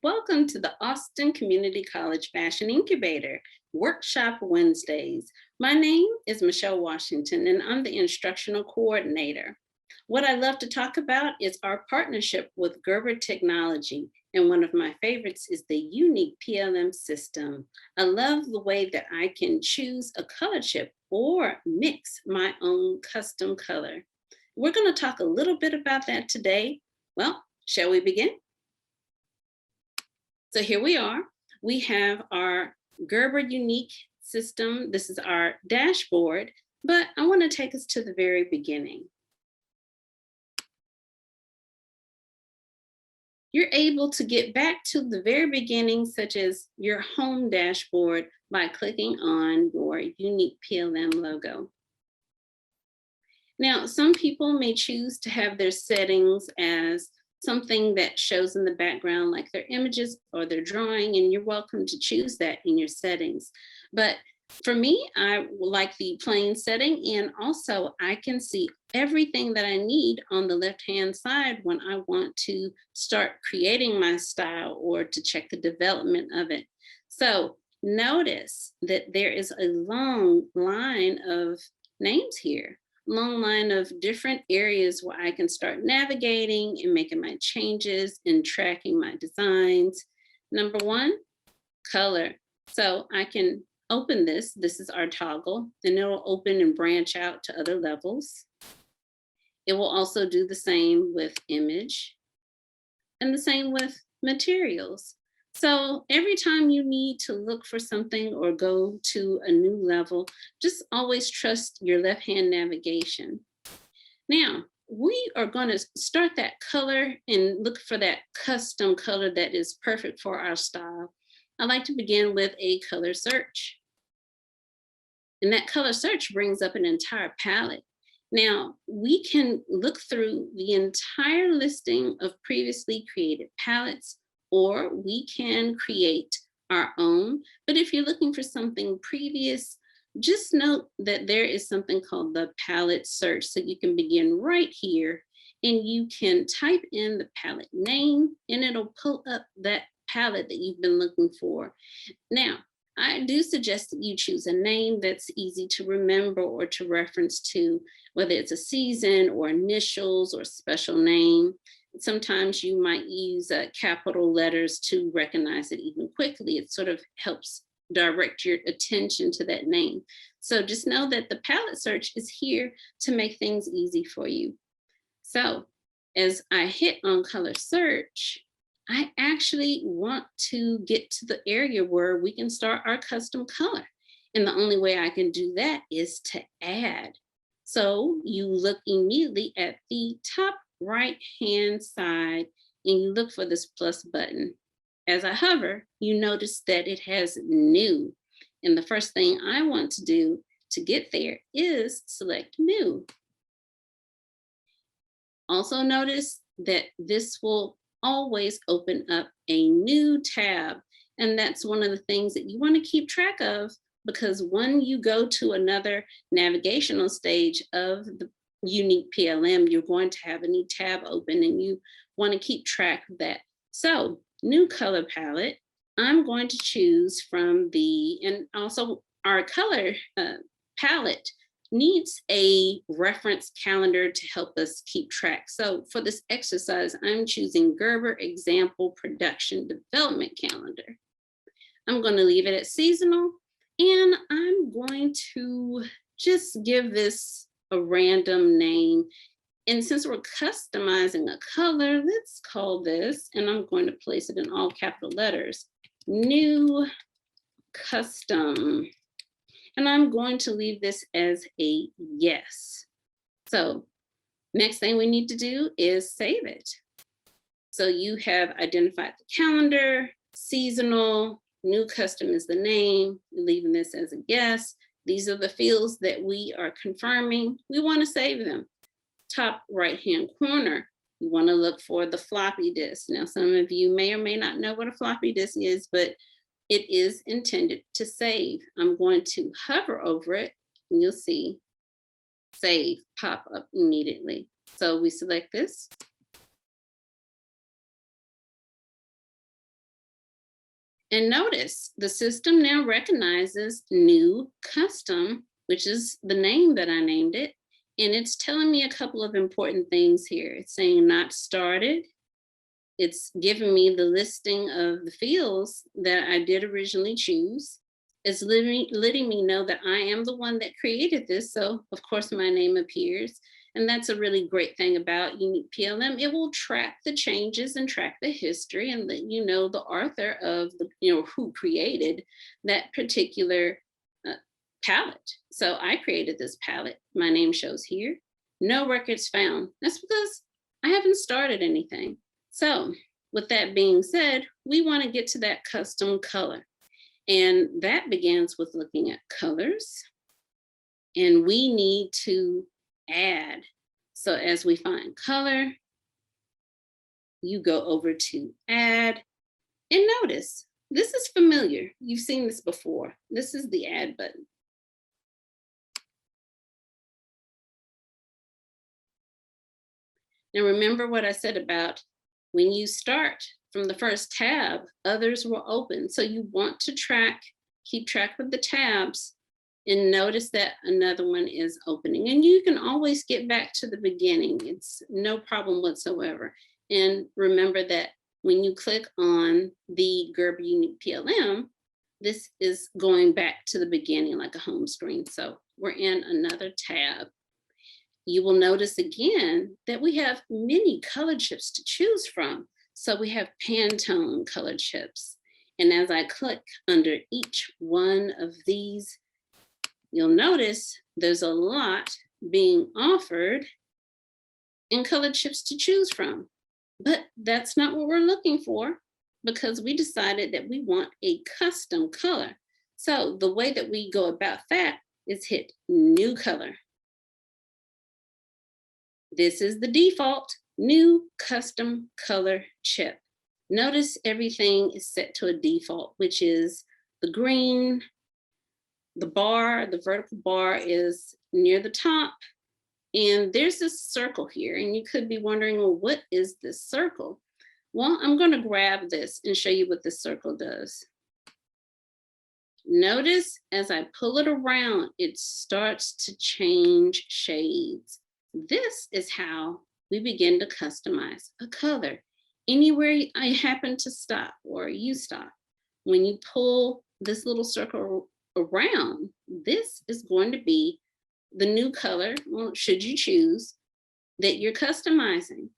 Welcome to the Austin Community College Fashion Incubator, Workshop Wednesdays. My name is Michelle Washington, and I'm the instructional coordinator. What I love to talk about is our partnership with Gerber Technology, and one of my favorites is the YuniquePLM system. I love the way that I can choose a color chip or mix my own custom color. We're going to talk a little bit about that today. Well, shall we begin? So here we are. We have our Gerber Unique system. This is our dashboard, but I want to take us to the very beginning. You're able to get back to the very beginning, such as your home dashboard, by clicking on your YuniquePLM logo. Now, some people may choose to have their settings as something that shows in the background, like their images or their drawing, and you're welcome to choose that in your settings. But for me, I like the plain setting, and also I can see everything that I need on the left-hand side when I want to start creating my style or to check the development of it. So notice that there is a long line of names here, long line of different areas where I can start navigating and making my changes and tracking my designs. Number one, color. So I can open this. This is our toggle, and it'll open and branch out to other levels. It will also do the same with image and the same with materials. So every time you need to look for something or go to a new level, just always trust your left-hand navigation. Now, we are going to start that color and look for that custom color that is perfect for our style. I like to begin with a color search. And that color search brings up an entire palette. Now, we can look through the entire listing of previously created palettes, or we can create our own. But if you're looking for something previous, just note that there is something called the palette search. So you can begin right here and you can type in the palette name and it'll pull up that palette that you've been looking for. Now, I do suggest that you choose a name that's easy to remember or to reference to, whether it's a season or initials or special name. Sometimes you might use capital letters to recognize it even quickly. It sort of helps direct your attention to that name. So just know that the palette search is here to make things easy for you. So as I hit on color search, I actually want to get to the area where we can start our custom color. And the only way I can do that is to add. So you look immediately at the top right-hand side and you look for this plus button. As I hover, you notice that it has new. And the first thing I want to do to get there is select new. Also notice that this will always open up a new tab. And that's one of the things that you want to keep track of, because when you go to another navigational stage of the YuniquePLM, you're going to have a new tab open and you want to keep track of that. So new color palette, I'm going to choose from and also our color palette needs a reference calendar to help us keep track. So for this exercise, I'm choosing Gerber Example Production Development Calendar. I'm going to leave it at seasonal, and I'm going to just give this a random name. And since we're customizing a color, let's call this, and I'm going to place it in all capital letters, New Custom. And I'm going to leave this as a yes. So next thing we need to do is save it. So you have identified the calendar, seasonal, new custom is the name, leaving this as a yes. These are the fields that we are confirming. We want to save them. Top right-hand corner, you want to look for the floppy disk. Now, some of you may or may not know what a floppy disk is, but it is intended to save. I'm going to hover over it and you'll see save pop up immediately. So we select this And notice the system now recognizes new custom, which is the name that I named it. And it's telling me a couple of important things here. It's saying not started. It's giving me the listing of the fields that I did originally choose. It's letting me know that I am the one that created this. So of course my name appears. And that's a really great thing about YuniquePLM. It will track the changes and track the history and let you know the author of the, who created that particular palette. So I created this palette. My name shows here. No records found. That's because I haven't started anything. So with that being said, we want to get to that custom color. And that begins with looking at colors. And we need to add. So as we find color, you go over to add and notice, this is familiar. You've seen this before. This is the add button. Now remember what I said about when you start from the first tab, others will open. So you want to keep track of the tabs and notice that another one is opening. And you can always get back to the beginning. It's no problem whatsoever. And remember that when you click on the Gerber YuniquePLM, this is going back to the beginning like a home screen. So we're in another tab. You will notice again that we have many color chips to choose from. So we have Pantone color chips. And as I click under each one of these, you'll notice there's a lot being offered in color chips to choose from. But that's not what we're looking for because we decided that we want a custom color. So the way that we go about that is hit New Color. This is the default new custom color chip. Notice everything is set to a default, which is the green, the bar, the vertical bar is near the top. And there's this circle here. And you could be wondering, well, what is this circle? Well, I'm going to grab this and show you what this circle does. Notice as I pull it around, it starts to change shades. This is how we begin to customize a color. Anywhere I happen to stop or you stop, when you pull this little circle around, this is going to be the new color, well, should you choose, that you're customizing.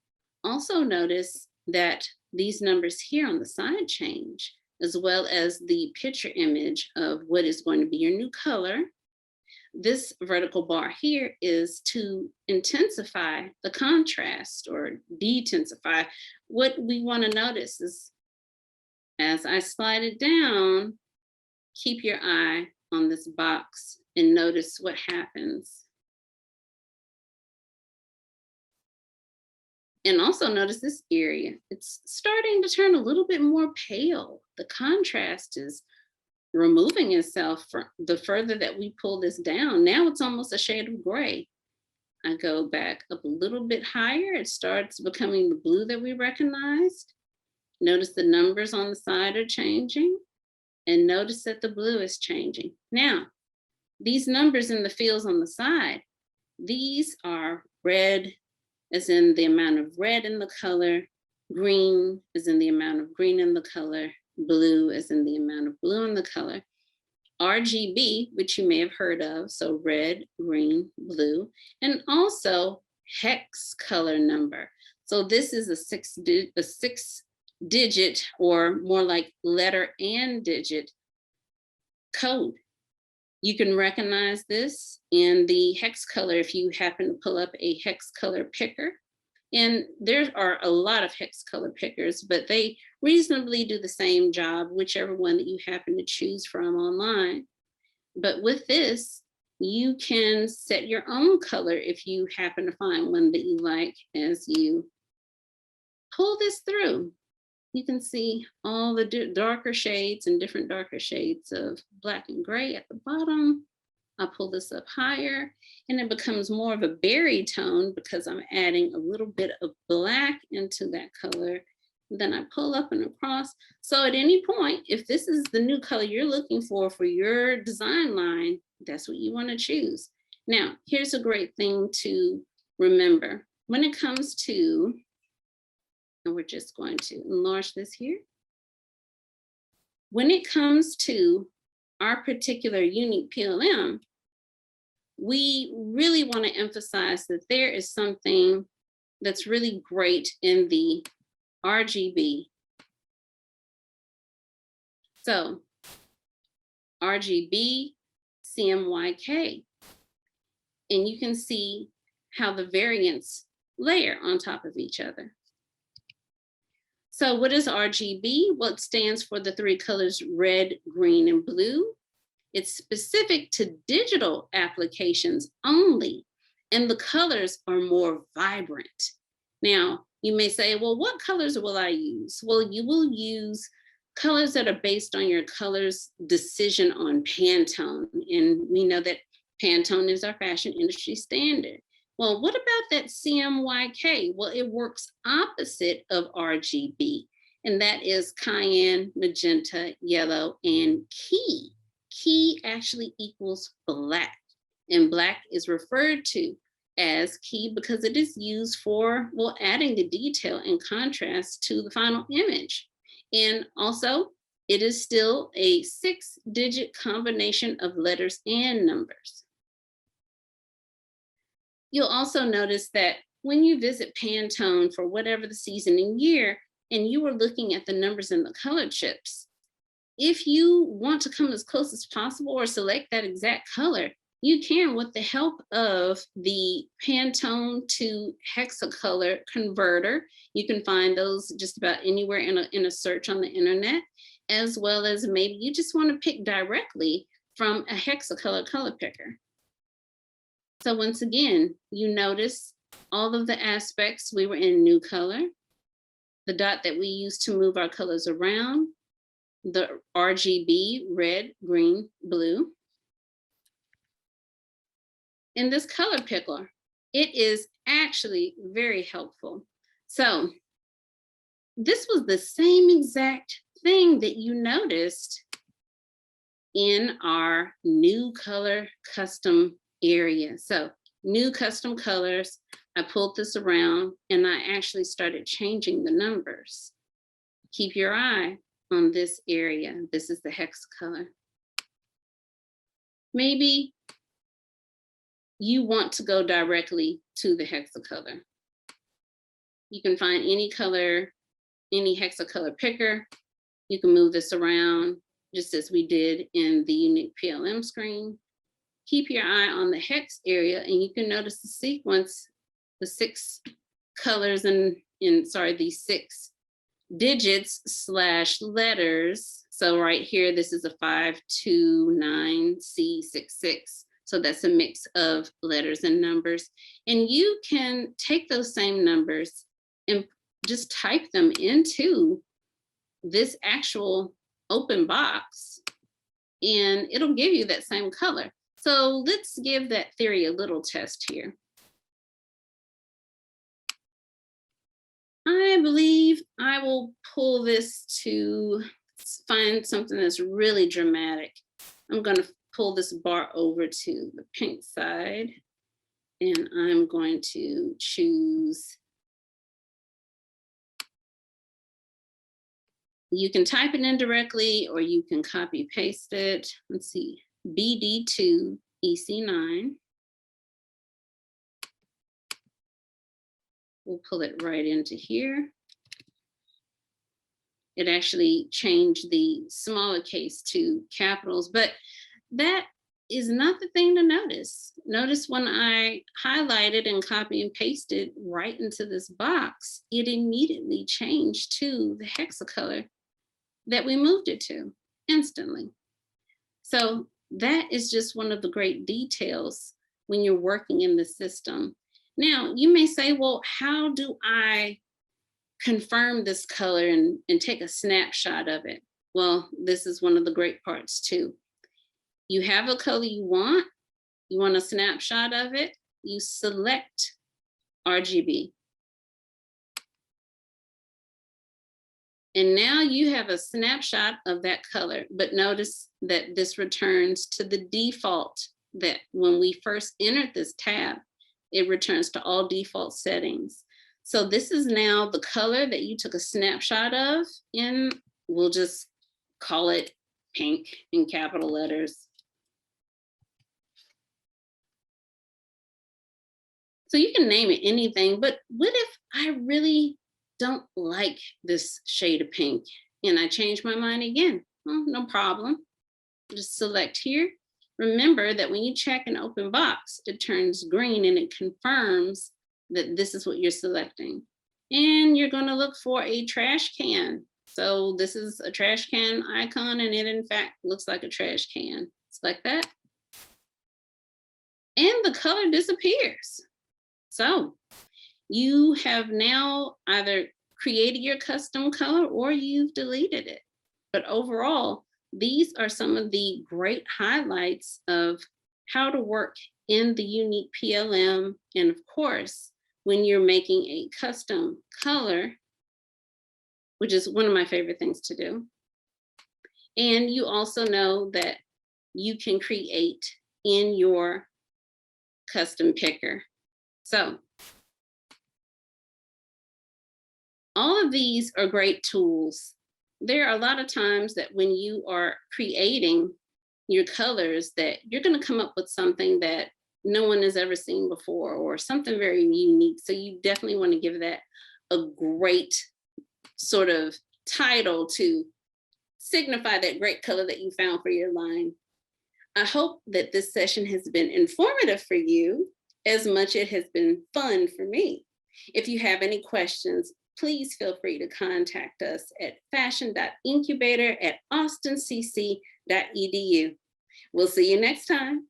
Also notice that these numbers here on the side change, as well as the picture image of what is going to be your new color. This vertical bar here is to intensify the contrast or detensify. What we want to notice is as I slide it down, keep your eye on this box and notice what happens. And also notice this area. It's starting to turn a little bit more pale. The contrast is removing itself from the further that we pull this down. Now it's almost a shade of gray. I go back up a little bit higher. It starts becoming the blue that we recognized. Notice the numbers on the side are changing. And notice that the blue is changing. Now, these numbers in the fields on the side, these are red, as in the amount of red in the color, green as in the amount of green in the color, blue as in the amount of blue in the color, RGB, which you may have heard of, so red, green, blue, and also hex color number. So this is a six digit or more like letter and digit code. You can recognize this in the hex color if you happen to pull up a hex color picker. And there are a lot of hex color pickers, but they reasonably do the same job, whichever one that you happen to choose from online. But with this, you can set your own color if you happen to find one that you like. As you pull this through, you can see all the darker shades and different darker shades of black and gray at the bottom. I'll pull this up higher and it becomes more of a berry tone because I'm adding a little bit of black into that color. then I pull up and across. So at any point, if this is the new color you're looking for your design line, that's what you want to choose. Now, here's a great thing to remember. When it comes to, and we're just going to enlarge this here. When it comes to our particular YuniquePLM, we really want to emphasize that there is something that's really great in the RGB. So RGB, Cmyk, and you can see how the variants layer on top of each other. So what is RGB? Well, it stands for the three colors red, green, and blue. It's specific to digital applications only, and the colors are more vibrant. Now, you may say, well, what colors will I use? Well, you will use colors that are based on your colors decision on Pantone. And we know that Pantone is our fashion industry standard. Well, what about that Cmyk? Well, it works opposite of RGB, and that is cayenne, magenta, yellow, and key. Key actually equals black, and black is referred to as key because it is used for, well, adding the detail and contrast to the final image. And also, it is still a 6-digit combination of letters and numbers. You'll also notice that when you visit Pantone for whatever the season and year, and you are looking at the numbers in the color chips, if you want to come as close as possible or select that exact color, you can with the help of the Pantone to hexacolor converter. You can find those just about anywhere in a search on the internet, as well as maybe you just want to pick directly from a hexacolor color picker. So once again, you notice all of the aspects. We were in new color, the dot that we use to move our colors around, the RGB, red, green, blue. In this color picker, it is actually very helpful. So this was the same exact thing that you noticed in our new color custom area. So new custom colors, I pulled this around and I actually started changing the numbers. Keep your eye on this area. This is the hex color. Maybe you want to go directly to the hexacolor. You can find any color, any hexacolor picker. You can move this around just as we did in the YuniquePLM screen. Keep your eye on the hex area and you can notice the sequence, the 6 colors and these 6 digits / letters. So right here, this is a 529C66. So that's a mix of letters and numbers. And you can take those same numbers and just type them into this actual open box and it'll give you that same color. So let's give that theory a little test here. I believe I will pull this to find something that's really dramatic. I'm going to pull this bar over to the pink side and I'm going to choose. You can type it in directly or you can copy paste it. Let's see, BD2 EC9. We'll pull it right into here. It actually changed the smaller case to capitals, but that is not the thing to notice. Notice when I highlighted and copy and pasted right into this box, it immediately changed to the hexacolor that we moved it to instantly. So that is just one of the great details when you're working in the system. Now, you may say, well, how do I confirm this color and take a snapshot of it? Well, this is one of the great parts too. You have a color you want a snapshot of it, you select RGB. And now you have a snapshot of that color, but notice that this returns to the default that when we first entered this tab, it returns to all default settings. So this is now the color that you took a snapshot of, and we'll just call it pink in capital letters. So you can name it anything, but what if I really don't like this shade of pink and I change my mind again? Well, no problem. Just select here. Remember that when you check an open box, it turns green and it confirms that this is what you're selecting. And you're going to look for a trash can. So this is a trash can icon, and it in fact looks like a trash can. Select that. And the color disappears. So you have now either created your custom color or you've deleted it. But overall, these are some of the great highlights of how to work in the YuniquePLM. And of course, when you're making a custom color, which is one of my favorite things to do. And you also know that you can create in your custom picker. So all of these are great tools. There are a lot of times that when you are creating your colors that you're going to come up with something that no one has ever seen before or something very unique. So you definitely want to give that a great sort of title to signify that great color that you found for your line. I hope that this session has been informative for you as much as it has been fun for me. If you have any questions, please feel free to contact us at fashion.incubator@austincc.edu. We'll see you next time.